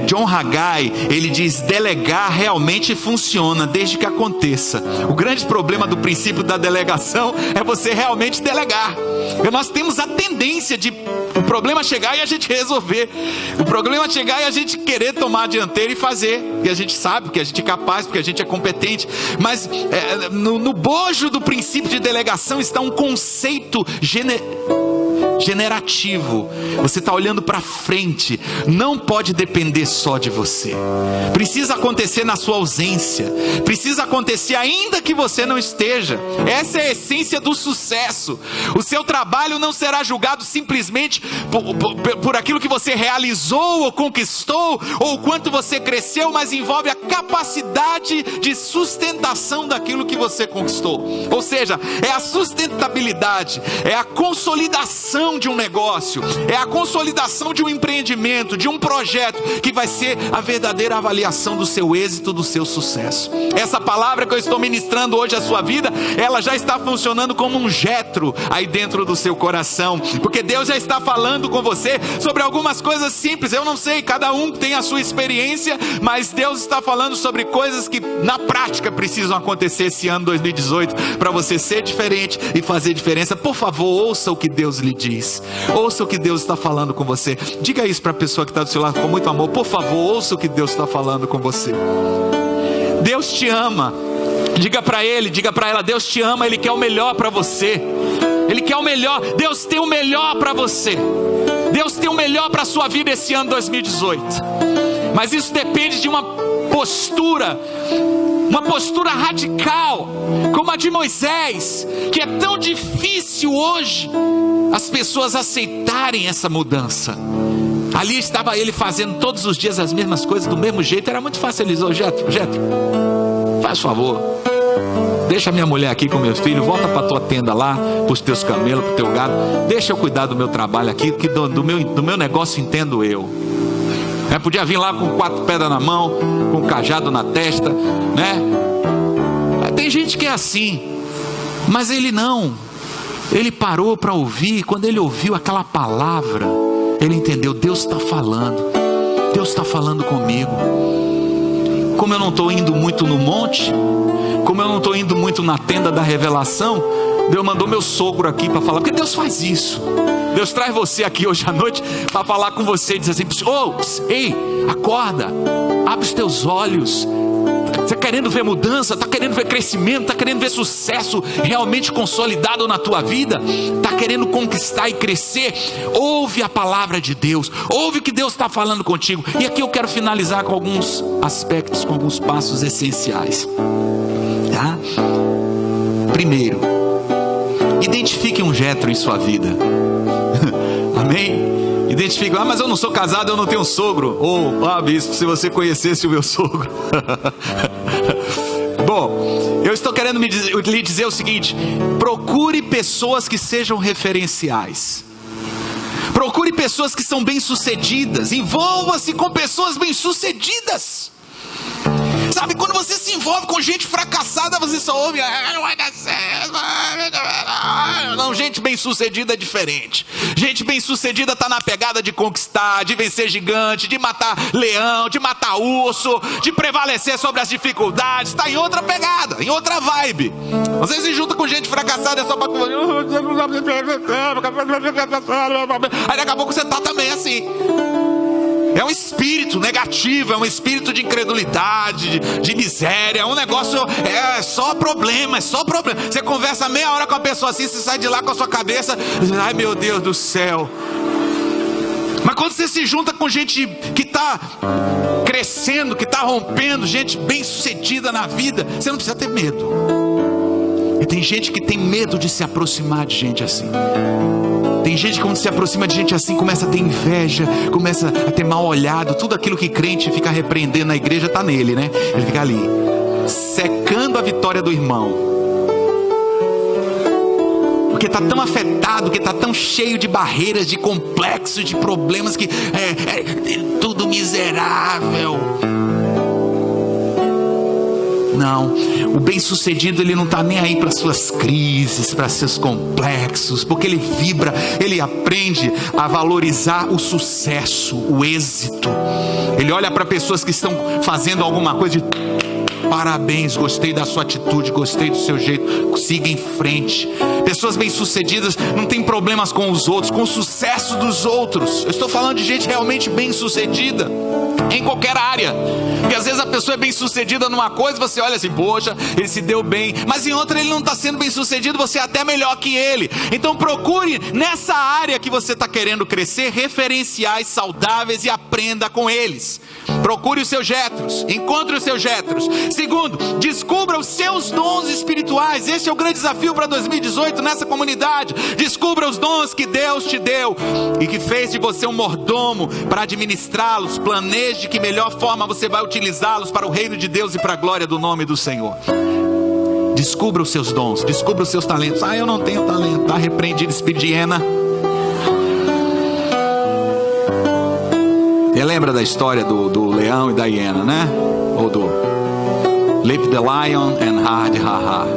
John Haggai, ele diz: delegar realmente funciona desde que aconteça. O grande problema do princípio da delegação é você realmente delegar. Nós temos a tendência de o problema chegar e a gente resolver, o problema chegar e a gente querer tomar a dianteira e fazer, porque a gente sabe, porque a gente é capaz, porque a gente é competente. Mas no bojo do princípio de delegação está um conceito generativo. Você está olhando para frente. Não pode depender só de você. Precisa acontecer na sua ausência. Precisa acontecer ainda que você não esteja. Essa é a essência do sucesso. O seu trabalho não será julgado simplesmente por aquilo que você realizou ou conquistou, ou o quanto você cresceu, mas envolve a capacidade de sustentação daquilo que você conquistou. Ou seja, é a sustentabilidade, é a consolidação de um negócio, é a consolidação de um empreendimento, de um projeto, que vai ser a verdadeira avaliação do seu êxito, do seu sucesso. Essa palavra que eu estou ministrando hoje à sua vida, ela já está funcionando como um Jétro aí dentro do seu coração, porque Deus já está falando com você sobre algumas coisas simples. Eu não sei, cada um tem a sua experiência, mas Deus está falando sobre coisas que na prática precisam acontecer esse ano 2018, para você ser diferente e fazer diferença. Por favor, ouça o que Deus lhe diz. Ouça o que Deus está falando com você. Diga isso para a pessoa que está do seu lado com muito amor. Por favor, ouça o que Deus está falando com você. Deus te ama. Diga para ele, diga para ela: Deus te ama, Ele quer o melhor para você. Ele quer o melhor. Deus tem o melhor para você. Deus tem o melhor para a sua vida esse ano 2018. Mas isso depende de uma postura radical, como a de Moisés, que é tão difícil hoje as pessoas aceitarem essa mudança. Ali estava ele fazendo todos os dias as mesmas coisas do mesmo jeito. Era muito fácil. Ele disse: Jétro, faz favor, deixa minha mulher aqui com meus filhos, volta para a tua tenda lá, para os teus camelos, para o teu gado, deixa eu cuidar do meu trabalho aqui, que do meu negócio entendo eu. Podia vir lá com 4 pedras na mão, com um cajado na testa, né? Tem gente que é assim, mas ele não. Ele parou para ouvir. Quando ele ouviu aquela palavra, ele entendeu: Deus está falando, Deus está falando comigo. Como eu não estou indo muito no monte, como eu não estou indo muito na tenda da revelação, Deus mandou meu sogro aqui para falar, porque Deus faz isso. Deus traz você aqui hoje à noite para falar com você e dizer assim: ei, acorda, abre os teus olhos. Você está querendo ver mudança? Está querendo ver crescimento? Está querendo ver sucesso realmente consolidado na tua vida? Está querendo conquistar e crescer? Ouve a palavra de Deus, ouve o que Deus está falando contigo. E aqui eu quero finalizar com alguns aspectos, com alguns passos essenciais, tá? Primeiro, identifique um Jétro em sua vida. Amém? Identifique: mas eu não sou casado, eu não tenho sogro. Bispo, se você conhecesse o meu sogro. Bom, eu estou querendo lhe dizer o seguinte: procure pessoas que sejam referenciais. Procure pessoas que são bem-sucedidas. Envolva-se com pessoas bem-sucedidas. Sabe, quando você se envolve com gente fracassada, você só ouve: não vai dar certo. Não, gente bem-sucedida é diferente. Gente bem-sucedida está na pegada de conquistar, de vencer gigante, de matar leão, de matar urso, de prevalecer sobre as dificuldades. Está em outra pegada, em outra vibe. Você se junta com gente fracassada, é só para... Aí daqui a pouco você está também assim. É um espírito negativo, é um espírito de incredulidade, de miséria, é um negócio, é só problema, é só problema. Você conversa meia hora com a pessoa assim, você sai de lá com a sua cabeça: ai meu Deus do céu. Mas quando você se junta com gente que está crescendo, que está rompendo, gente bem sucedida na vida, você não precisa ter medo. E tem gente que tem medo de se aproximar de gente assim. Tem gente que quando se aproxima de gente assim, começa a ter inveja, começa a ter mal olhado. Tudo aquilo que crente fica repreendendo na igreja está nele, né? Ele fica ali, secando a vitória do irmão. porque está tão afetado, que está tão cheio de barreiras, de complexos, de problemas, que é tudo miserável. Não, o bem-sucedido, ele não está nem aí para suas crises, para seus complexos, porque ele vibra, ele aprende a valorizar o sucesso, o êxito. Ele olha para pessoas que estão fazendo alguma coisa de parabéns, gostei da sua atitude, gostei do seu jeito, siga em frente. Pessoas bem-sucedidas não têm problemas com os outros, com o sucesso dos outros. Eu estou falando de gente realmente bem-sucedida em qualquer área. Porque às vezes a pessoa é bem-sucedida numa coisa, você olha assim, poxa, ele se deu bem, mas em outra ele não está sendo bem-sucedido, você é até melhor que ele. Então procure nessa área que você está querendo crescer, referenciais saudáveis e aprenda com eles. Procure os seus Jétros, encontre os seus Jétros. Segundo, descubra os seus dons espirituais. Esse é o grande desafio para 2018 nessa comunidade. Descubra os dons que Deus te deu e que fez de você um mordomo para administrá-los. Planeje de que melhor forma você vai utilizá-los para o reino de Deus e para a glória do nome do Senhor. Descubra os seus dons, descubra os seus talentos. Eu não tenho talento. Está repreendido, espírito de hiena. Você lembra da história do leão e da hiena, né? Ou do Leap the Lion and Hard Ha Ha.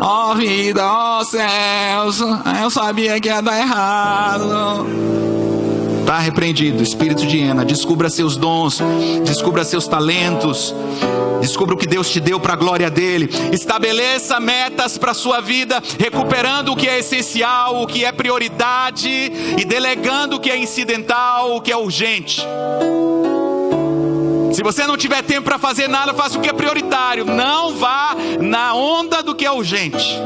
Ó vida, ó céus, eu sabia que ia dar errado. Está repreendido, espírito de hiena. Descubra seus dons, descubra seus talentos, descubra o que Deus te deu para a glória dele. Estabeleça metas para a sua vida, recuperando o que é essencial, o que é prioridade, e delegando o que é incidental, o que é urgente. Se você não tiver tempo para fazer nada, faça o que é prioritário. Não vá na onda do que é urgente.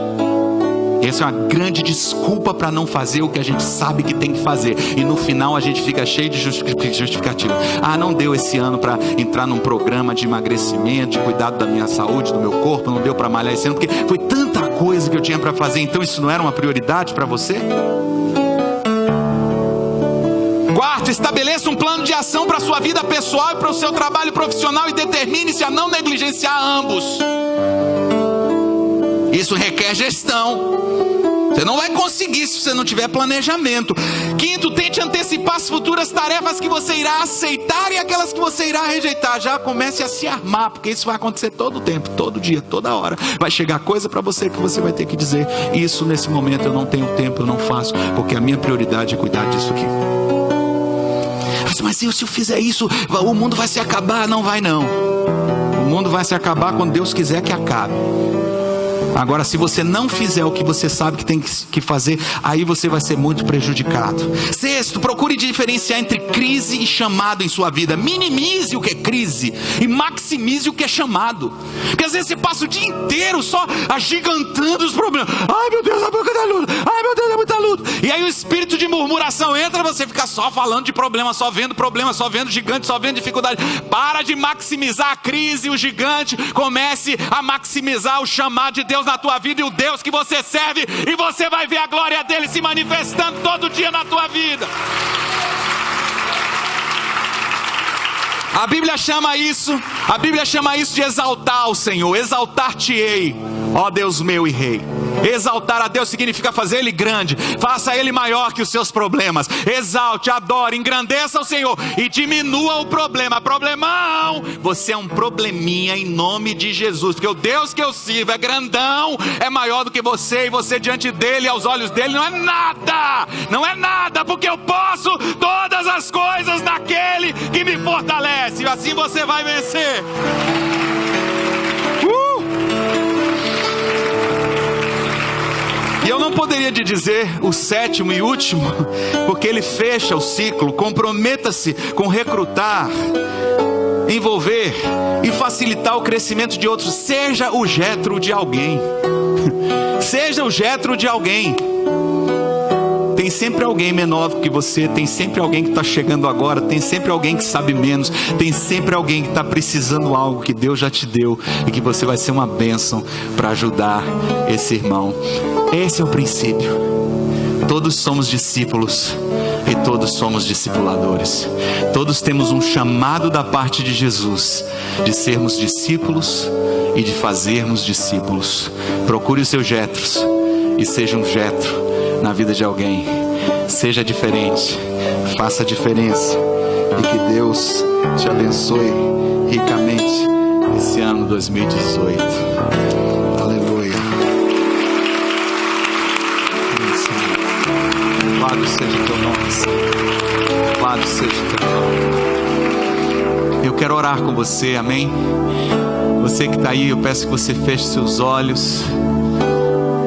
Essa é uma grande desculpa para não fazer o que a gente sabe que tem que fazer. E no final a gente fica cheio de justificativa. Não deu esse ano para entrar num programa de emagrecimento, de cuidado da minha saúde, do meu corpo. Não deu para malhar esse ano, porque foi tanta coisa que eu tinha para fazer. Então isso não era uma prioridade para você? Quarto, estabeleça um plano de ação para a sua vida pessoal e para o seu trabalho profissional e determine-se a não negligenciar ambos. Isso requer gestão. Você não vai conseguir se você não tiver planejamento. Quinto, tente antecipar as futuras tarefas que você irá aceitar e aquelas que você irá rejeitar. Já comece a se armar, porque isso vai acontecer todo o tempo, todo dia, toda hora. Vai chegar coisa para você que você vai ter que dizer: isso nesse momento eu não tenho tempo, eu não faço, porque a minha prioridade é cuidar disso aqui. Mas se eu fizer isso, o mundo vai se acabar. Não vai não. O mundo vai se acabar quando Deus quiser que acabe. Agora, se você não fizer o que você sabe que tem que fazer, aí você vai ser muito prejudicado. Sexto, procure diferenciar entre crise e chamado em sua vida. Minimize o que é crise e maximize o que é chamado. Porque às vezes você passa o dia inteiro só agigantando os problemas. Ai meu Deus, a boca da luta. Ai meu Deus, é muita luta. E aí o espírito de murmuração entra, você fica só falando de problema, só vendo gigante, só vendo dificuldade. Para de maximizar a crise, o gigante. Comece a maximizar o chamado de Deus na tua vida e o Deus que você serve, e você vai ver a glória dele se manifestando todo dia na tua vida. A Bíblia chama isso de exaltar o Senhor. Exaltar-te-ei, ó Deus meu e Rei. Exaltar a Deus significa fazer Ele grande, faça Ele maior que os seus problemas. Exalte, adore, engrandeça o Senhor e diminua o problema. Problemão, você é um probleminha em nome de Jesus, porque o Deus que eu sirvo é grandão, é maior do que você, e você diante dele, aos olhos dele, não é nada, porque eu posso todas as coisas naquele que me fortalece, e assim você vai vencer. E eu não poderia te dizer o sétimo e último, porque ele fecha o ciclo. Comprometa-se com recrutar, envolver e facilitar o crescimento de outros. Seja o Jétro de alguém. Seja o Jétro de alguém. Tem sempre alguém menor do que você, tem sempre alguém que está chegando agora, tem sempre alguém que sabe menos, tem sempre alguém que está precisando de algo que Deus já te deu e que você vai ser uma bênção para ajudar esse irmão. Esse é o princípio. Todos somos discípulos, e todos somos discipuladores. Todos temos um chamado da parte de Jesus, de sermos discípulos e de fazermos discípulos. Procure os seus Jetros e seja um Jetro na vida de alguém. Seja diferente, faça a diferença, e que Deus te abençoe ricamente esse ano 2018. Aleluia. Louvado seja o teu nome, Senhor. Louvado seja o teu nome. Eu quero orar com você, amém? Você que está aí, eu peço que você feche seus olhos.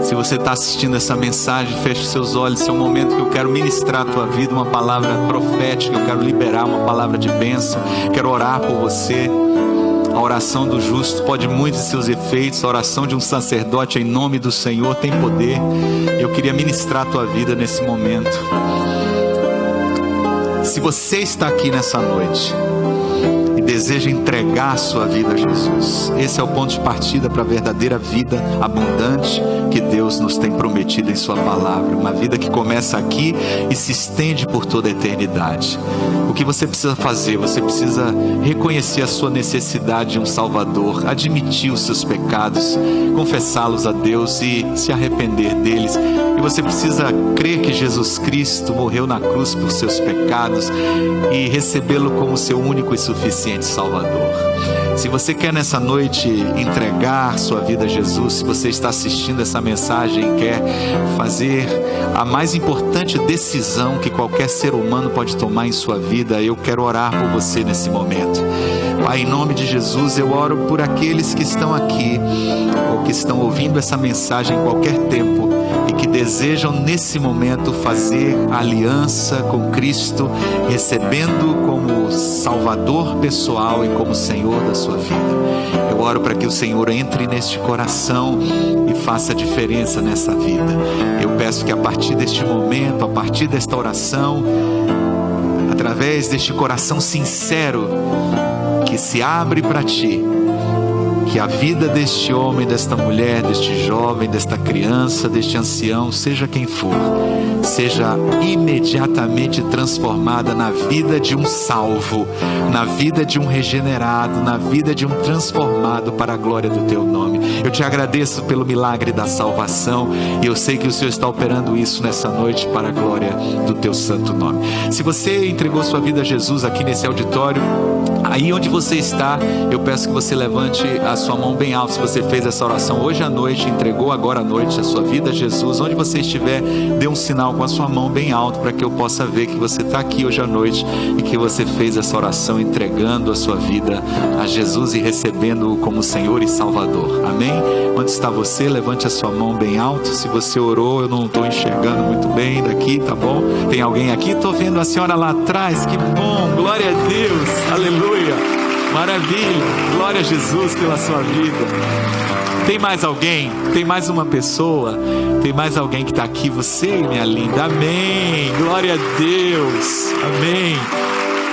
Se você está assistindo essa mensagem, feche seus olhos. Esse é um momento que eu quero ministrar a tua vida, uma palavra profética. Eu quero liberar uma palavra de bênção. Quero orar por você. A oração do justo pode muitos de seus efeitos. A oração de um sacerdote em nome do Senhor tem poder. Eu queria ministrar a tua vida nesse momento. Se você está aqui nessa noite e deseja entregar a sua vida a Jesus, esse é o ponto de partida para a verdadeira vida abundante que Deus nos tem prometido em sua palavra. Uma vida que começa aqui e se estende por toda a eternidade. O que você precisa fazer? Você precisa reconhecer a sua necessidade de um Salvador, admitir os seus pecados, confessá-los a Deus e se arrepender deles. E você precisa crer que Jesus Cristo morreu na cruz por seus pecados e recebê-lo como seu único e suficiente Salvador. Se você quer nessa noite entregar sua vida a Jesus, se você está assistindo essa mensagem e quer fazer a mais importante decisão que qualquer ser humano pode tomar em sua vida, eu quero orar por você nesse momento. Pai, em nome de Jesus, eu oro por aqueles que estão aqui ou que estão ouvindo essa mensagem em qualquer tempo e que desejam nesse momento fazer aliança com Cristo, recebendo como Salvador pessoal e como Senhor da sua vida. Eu oro para que o Senhor entre neste coração e faça a diferença nessa vida. Eu peço que a partir deste momento, a partir desta oração, através deste coração sincero que se abre para Ti, que a vida deste homem, desta mulher, deste jovem, desta criança, deste ancião, seja quem for, seja imediatamente transformada na vida de um salvo, na vida de um regenerado, na vida de um transformado para a glória do Teu nome. Eu Te agradeço pelo milagre da salvação e eu sei que o Senhor está operando isso nessa noite para a glória do Teu santo nome. Se você entregou sua vida a Jesus aqui nesse auditório, aí onde você está, eu peço que você levante a sua mão bem alta. Se você fez essa oração hoje à noite, entregou agora à noite a sua vida a Jesus, onde você estiver, dê um sinal com a sua mão bem alto para que eu possa ver que você está aqui hoje à noite e que você fez essa oração entregando a sua vida a Jesus e recebendo-o como Senhor e Salvador. Amém? Onde está você? Levante a sua mão bem alto. Se você orou, eu não estou enxergando muito bem daqui, tá bom? Tem alguém aqui? Estou vendo a senhora lá atrás. Que bom! Glória a Deus! Aleluia! Maravilha! Glória a Jesus pela sua vida. Tem mais alguém? Tem mais uma pessoa? Tem mais alguém que está aqui? Você, minha linda. Amém! Glória a Deus! Amém!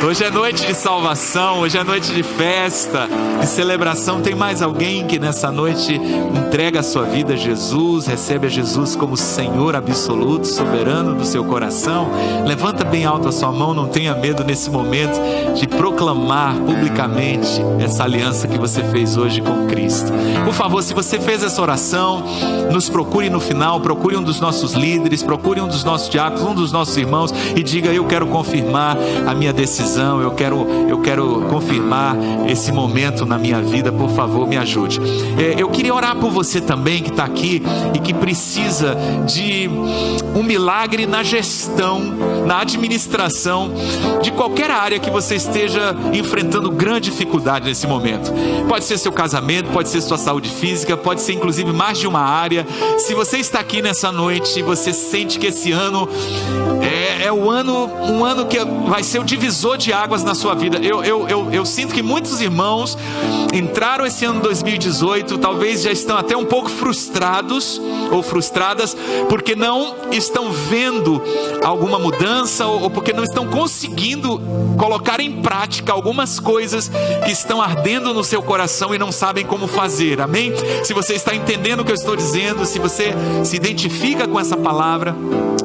Hoje é noite de salvação, hoje é noite de festa, de celebração. Tem mais alguém que nessa noite entrega a sua vida a Jesus, recebe a Jesus como Senhor absoluto, soberano do seu coração? Levanta bem alto a sua mão, não tenha medo nesse momento de proclamar publicamente essa aliança que você fez hoje com Cristo. Por favor, se você fez essa oração, nos procure no final, procure um dos nossos líderes, procure um dos nossos diáconos, um dos nossos irmãos e diga: eu quero confirmar a minha decisão. Eu quero confirmar esse momento na minha vida, por favor, me ajude. Eu queria orar por você também que está aqui e que precisa de um milagre na gestão, na administração de qualquer área que você esteja enfrentando grande dificuldade nesse momento. Pode ser seu casamento, pode ser sua saúde física, pode ser inclusive mais de uma área. Se você está aqui nessa noite e você sente que esse ano é um ano que vai ser o divisor divisor de águas na sua vida. Eu sinto que muitos irmãos entraram esse ano 2018, talvez já estão até um pouco frustrados ou frustradas, porque não estão vendo alguma mudança, ou porque não estão conseguindo colocar em prática algumas coisas que estão ardendo no seu coração e não sabem como fazer, amém? Se você está entendendo o que eu estou dizendo, se você se identifica com essa palavra,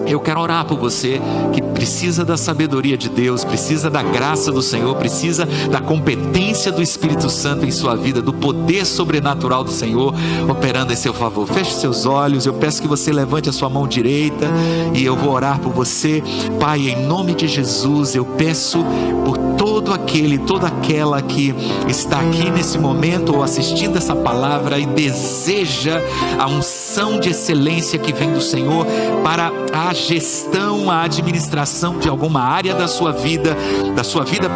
eu quero orar por você que precisa da sabedoria de Deus, precisa da graça do Senhor, precisa da competência do Espírito Santo em sua vida, do poder sobrenatural do Senhor operando em seu favor. Feche seus olhos, eu peço que você levante a sua mão direita e eu vou orar por você. Pai, em nome de Jesus, eu peço por todo aquele, toda aquela que está aqui nesse momento ou assistindo essa palavra e deseja a unção de excelência que vem do Senhor para a gestão, a administração de alguma área da sua vida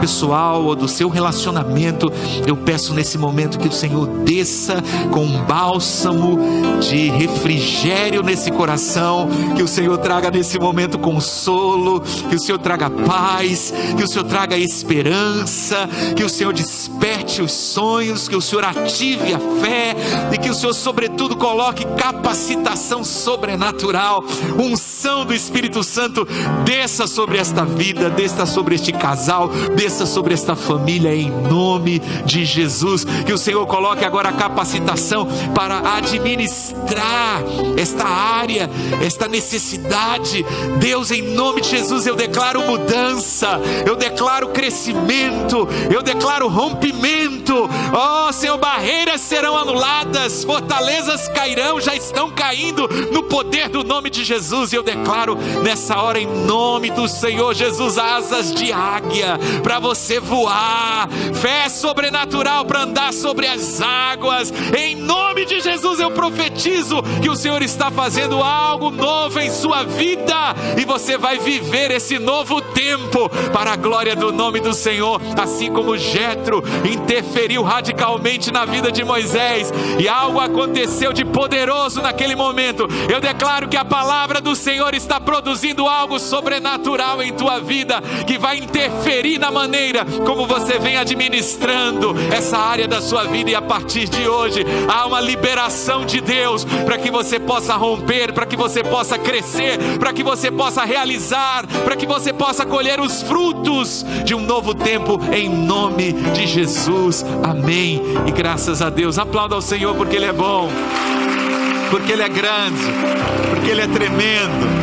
pessoal ou do seu relacionamento. Eu peço nesse momento que o Senhor desça com um bálsamo de refrigério nesse coração, que o Senhor traga nesse momento consolo, que o Senhor traga paz, que o Senhor traga esperança, que o Senhor desperte os sonhos, que o Senhor ative a fé e que o Senhor sobretudo coloque capacitação sobrenatural, unção do Espírito Santo desça sobre esta vida, desça sobre este casal, desça sobre esta família em nome de Jesus. Que o Senhor coloque agora a capacitação para administrar esta área, esta necessidade. Deus, em nome de Jesus, eu declaro mudança, eu declaro crescimento, eu declaro rompimento. Oh Senhor, barreiras serão anuladas, fortalezas cairão, já estão caindo no poder do nome de Jesus. E eu declaro nessa hora, em nome do Senhor Jesus, asas de águia para você voar, fé sobrenatural para andar sobre as águas. Em nome de Jesus eu profetizo que o Senhor está fazendo algo novo em sua vida e você vai viver esse novo tempo para a glória do nome do Senhor. Assim como Jetro interferiu radicalmente na vida de Moisés e algo aconteceu de poderoso naquele momento, eu declaro que a palavra do Senhor está produzindo algo sobrenatural em tua vida, que vai interferir na maneira como você vem administrando essa área da sua vida. E a partir de hoje há uma liberação de Deus para que você possa romper, para que você possa crescer, para que você possa realizar, para que você possa colher os frutos de um novo tempo em nome de Jesus, amém. E graças a Deus, aplauda ao Senhor porque Ele é bom, porque Ele é grande, porque Ele é tremendo.